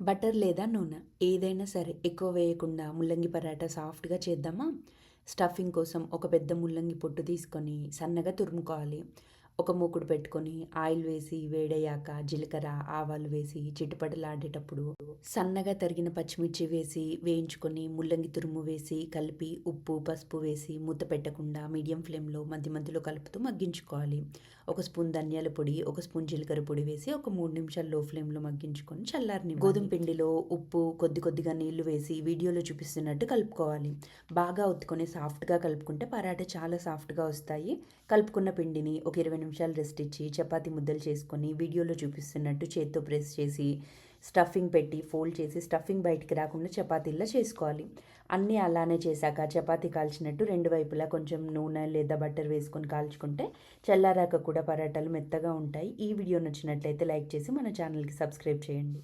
Butter లేదా నూనె ఏదైనా సరే ఎక్కువ వేయకుండా ముల్లంగి పరాటా సాఫ్ట్‌గా చేద్దామా? స్టఫింగ్ కోసం ఒక పెద్ద ముల్లంగి పొట్టు తీసుకొని సన్నగా తురుముకోవాలి. ఒక మూకుడు పెట్టుకొని ఆయిల్ వేసి వేడయ్యాక జీలకర్ర, ఆవాలు వేసి చిటపటలాడేటప్పుడు సన్నగా తరిగిన పచ్చిమిర్చి వేసి వేయించుకొని ముల్లంగి తురుము వేసి కలిపి ఉప్పు, పసుపు వేసి మూత పెట్టకుండా మీడియం ఫ్లేమ్‌లో మధ్య మధ్యలో కలుపుతూ మగ్గించుకోవాలి. ఒక స్పూన్ ధనియాల పొడి, ఒక స్పూన్ జీలకర్ర పొడి వేసి ఒక 3 నిమిషాలు లో ఫ్లేమ్‌లో మగ్గించుకొని చల్లారనివ్వాలి. గోధుమ పిండిలో ఉప్పు, కొద్ది కొద్దిగా నీళ్లు వేసి వీడియోలో చూపిస్తున్నట్టు కలుపుకోవాలి. బాగా ఒత్తుకొని సాఫ్ట్‌గా కలుపుకుంటే పరాటా చాలా సాఫ్ట్‌గా వస్తాయి. కలుపుకున్న పిండిని ఒక 20 నిమిషాలు రెస్ట్ ఇచ్చి చపాతీ ముద్దలు చేసుకొని వీడియోలో చూపిస్తున్నట్టు చేత్తో ప్రెస్ చేసి స్టఫింగ్ పెట్టి ఫోల్డ్ చేసి స్టఫింగ్ బయటికి రాకుండా చపాతీలా చేసుకోవాలి. అన్నీ అలానే చేశాక చపాతీ కాల్చినట్టు రెండు వైపులా కొంచెం నూనె లేదా బటర్ వేసుకొని కాల్చుకుంటే చల్లారాక కూడా పరాటాలు మెత్తగా ఉంటాయి. ఈ వీడియో నచ్చినట్లయితే లైక్ చేసి మన ఛానల్‌కి సబ్స్క్రైబ్ చేయండి.